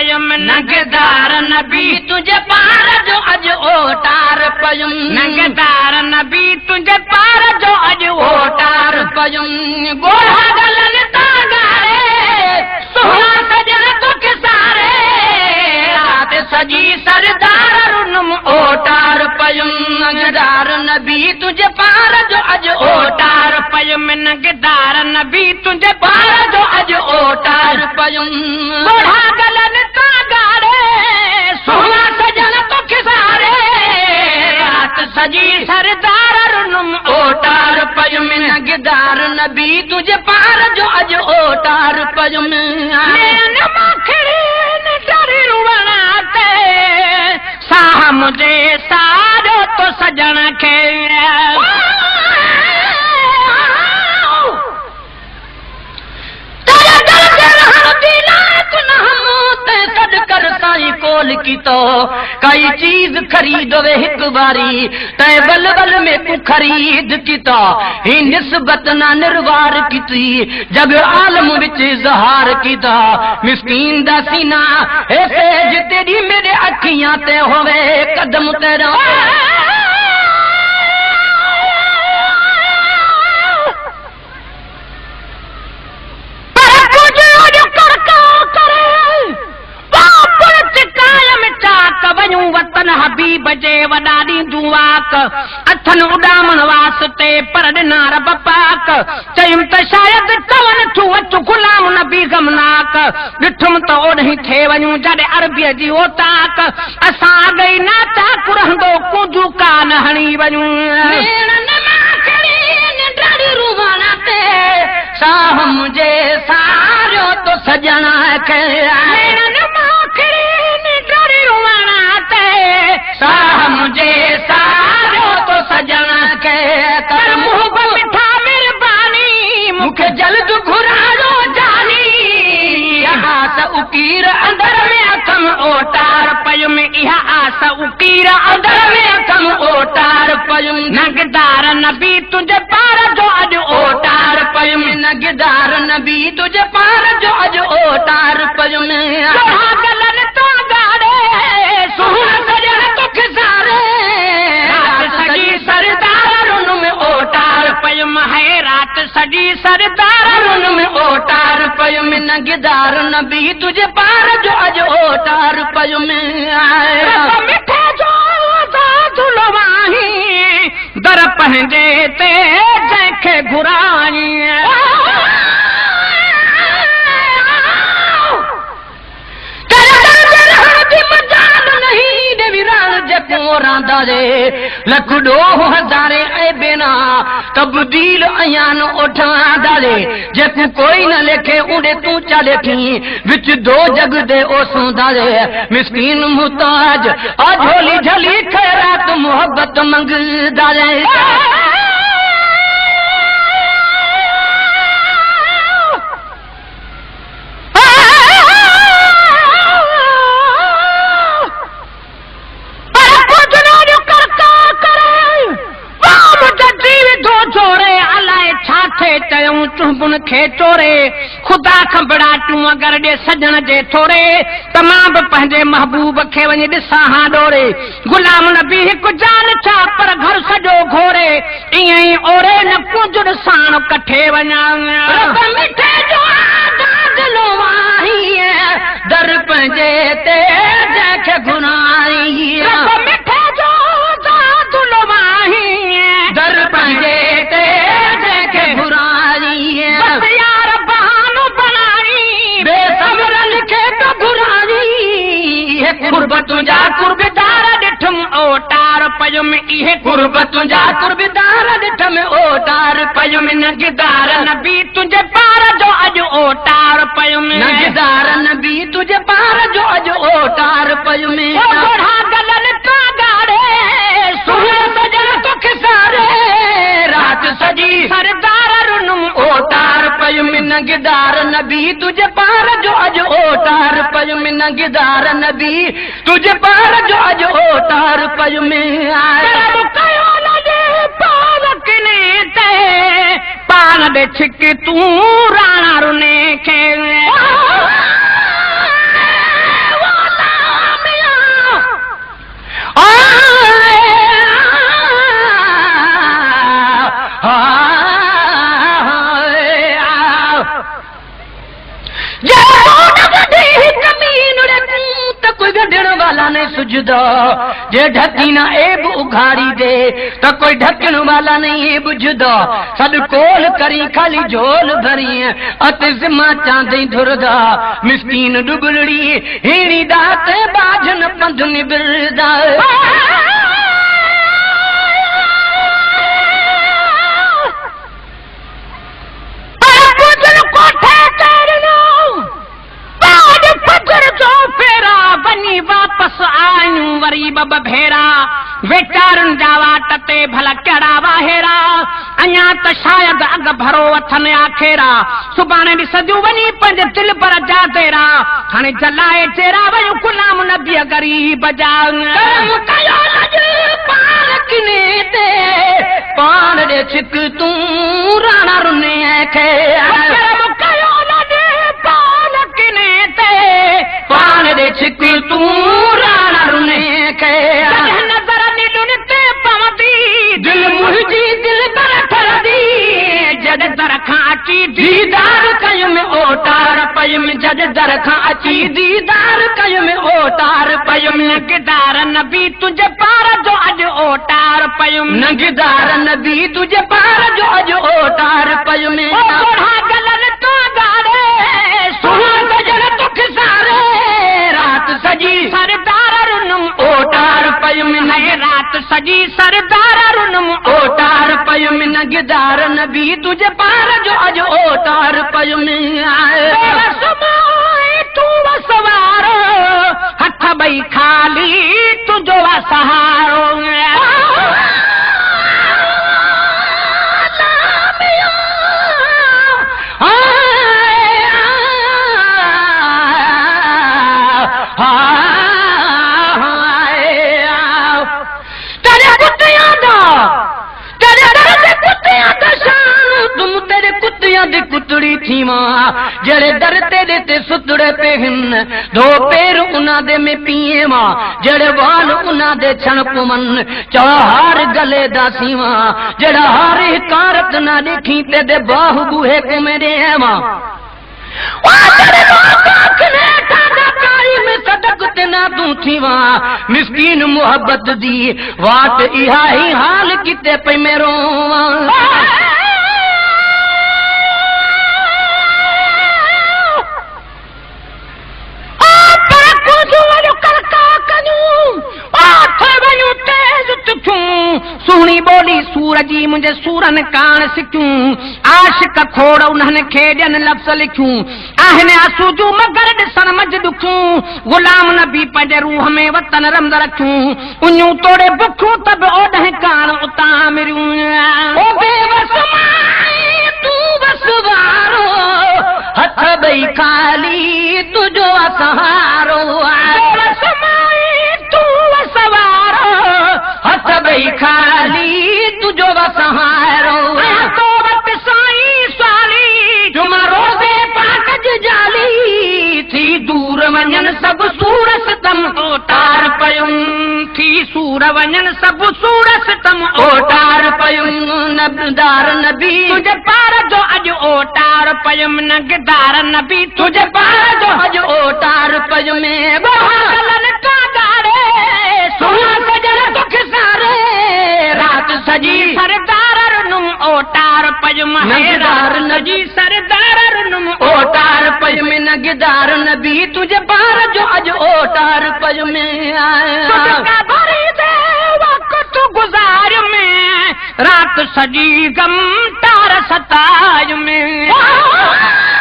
पयुम नगदार नबी तुझे पार जो अज ओटार पयुम नगदार नबी तुझे पार जो अज ओटार पयुम गोढ़ा गलन तागारे सोना सजन तुख सारे रात सजी सरदार रुनम ओटार पयुम नगदार नबी तुझे पार जो अज ओटार पयुम नगदार नबी तुझे पार जो अज ओटार पयुम गोढ़ा गलन तागारे सोना सजन तुख सारे रात सजी सरदार रुनम ओटार पयुम नगदार नबी तुझे पार जो अज ओटार पयुम नैन मखड़ी डरी रुवणाते साह मुझे सारो तो सजन खे कोल की तो कई चीज खरीद वे एक बारी तय बल बल में तू खरीद की तो ही निस्बत ना निर्वार की जग आलम विच इजहार की तो मिस्कीन दा सीना ऐसे तेरी मेरे अखियां ते होवे कदम तेरा वतन हबीब जे वडारी दुआक अथन उडामण वास्ते पर ॾिना रब पाक चयुम त शायद चवन थू अच गुलाम नबी गमनाक ॾिठुम त ओॾहीं थे वञूं जॾहिं अरबीअ जी ओताक असां अॻई नाचा कुरहंदो कुंजू कान हणी वञूं साह मुझे सारो तो सजण खे साह मुझे सारो तो सजन के कर मुंह पर मिठा मेहरबानी मुखे जल्द घुरारो जानी आस उकीर अंदर में अखम ओटार पयुम इहा आस उकीर अंदर में अखम ओटार पयुम नगदार नबी तुझे पार जो अज ओटार पयुम नगदार नबी तुझे पार जो अज ओटार पयुम गलन तो गाड़े सोहना सजन सरदार में ओटार पयुम है रात सजी सरदार में ओटार पयुम नगदार नबी तुझे पार जो अज ओटार पयुम मिठे जो धुलवाही दर पंहिंजे ते जंहिंखे घुराई लख ॾोह हज़ारे ऐं बेना तब्दील अयान ओठांदारे जेको कोई न लेखे उड़े तू चले थी विच दो जग दे ओसूंदारे मिस्कीन मुताज अझोली झली खैरात मोहब्बत मंगदारे चुंबुन खे चोरे खुदा खबड़ा तूं अगर ॾे सजण जे थोरे त मां बि पंहिंजे महबूब खे वञी ॾिसां हा डोरे गुलाम नबी हिकु जान छा पर घर सॼो घोरे ईअं ई ओरे न कुंज ॾिसाण कठे वञा मिठे जो दर पंहिंजे ते जंहिंखे घुराई मिठे जो दर पंहिंजे ते जंहिंखे घुराई यार बहानो बनाई बेसब्र लिखे तो घुराई कुर्ब तुंहिंजा कुर्बदार ॾिठुम ओटार पयुम इहे कुर्ब तुंहिंजा कुर्बदार ॾिठुम ओटार पयुम नगदार नबी तुंहिंजे पार जो अॼु ओटार पयुम नगदार नबी तुंहिंजे पार जो अॼु ओटार पयुम गोढ़ा गलन तागारे सोहना सजन तुख सारे रात सजी सरदार रुनम ओटार पयुम नगदार नबी तुझे पार जो अज ओटार पयुम नगदार नबी तुझे पार जो अज ओटार पयुम पान दे छिक तू राणा रुने खे वाला नहीं सुझदा जे ढकी ना एब उघाड़ी दे तो कोई ढकण वाला नहीं ए बुझदा सद कोल करी खाली झोल भरी अते जिम्मा चांदई धुरदा मिस्कीन डुबलड़ी हेड़ी दात बाजन पंध निबरदा बनी वापस आयूं वरी बब भेरा वेचारन जावा टते भला कड़ा वाहेरा अञा त शायद अग भरो अथन आखेरा सुभाणे ॾिस जूं वञी पंज दिल पर जा तेरा हाणे जलाए चेरा वयूं गुलाम नबी गरीब जा कयो लज पाण किने ते पाण ॾे छिक तूं राणा रुने खे कयो लज पाण किने ते पाण ॾे छिक तूं राणा रुने खे नज़र नीलुन ते पवंदी दिल मुंहिंजी दिल दर ठरदी जद दर खां अची दीदार कयुम ओटार पयुम जद दर खां अची दीदार कयुम ओटार पयुम नगदार नबी तुझे पार जो अॼु ओटार पयुम नगदार नबी तुझे पार जो अॼु ओटार पयुम ओढ़ा गलन तो गाड़े सुहा सजन तुख सारे रात सजी सरदार रुनुम ओटार पयुम नए रात सजी सरदार रुनुम ओटार पयुम नगदार नबी तुझे पार जो अज ओटार पयुम तू वसवारो हथ बई खाली तुझो सहारो कुतड़ी थी मां जड़े दर तेरे ते सुतड़े पे हिन दो पैर उना दे में पिए मां जड़े वाल उना दे छण पुमन चौहार गले दा सीवा जड़ा हार कारत ना देखी ते दे बाहु बुहे को मेरे मां ओ जड़े लोग ने ठाडा कारी में सदक ते ना तू थी मां मिस्कीन मोहब्बत दी वाट इहा ही हाल किते पे मेरो सुहणी बोली सूरजी मुझे सूरन कान सिखूं आशिक खोड़ उन्हनि खे ॾियनि लफ़्ज़ लिखूं आहिनि आसूजू मगर ॾिसण मज ॾुखूं गुलाम नबी पंहिंजे रूह में वतन रमद रखूं उञूं तोड़े बुखूं त बि ओॾह कान उतां मिरियूं ओ बेवस माई तूं बस वारो हथ ॿई खाली तुझो सहारो बेवस माई तूं बस वारो हथ ॿई खाली तुझो सहारो तो वट साईं स्वाली जुमा रोज़े पाक जाली थी दूर वञनि सभु सूर सितम ओटार पयुम थी सूर वञनि सभु सूर सितम ओटार पयुम नबदार नबी तुझे पार जो अॼु ओटार पयुम नगदार नबी तुझे पार जो अॼु ओटार पयुम सुहा सजन तुख सारे रात सजी सरदार रुनुम ओटार पयुम नगदार नजी सरदार रुनुम ओटार पयुम नगदार नबी तुझे पार जो अज ओटार पयुम भरी दे वक्त गुजार में रात सजी गम तार सताय में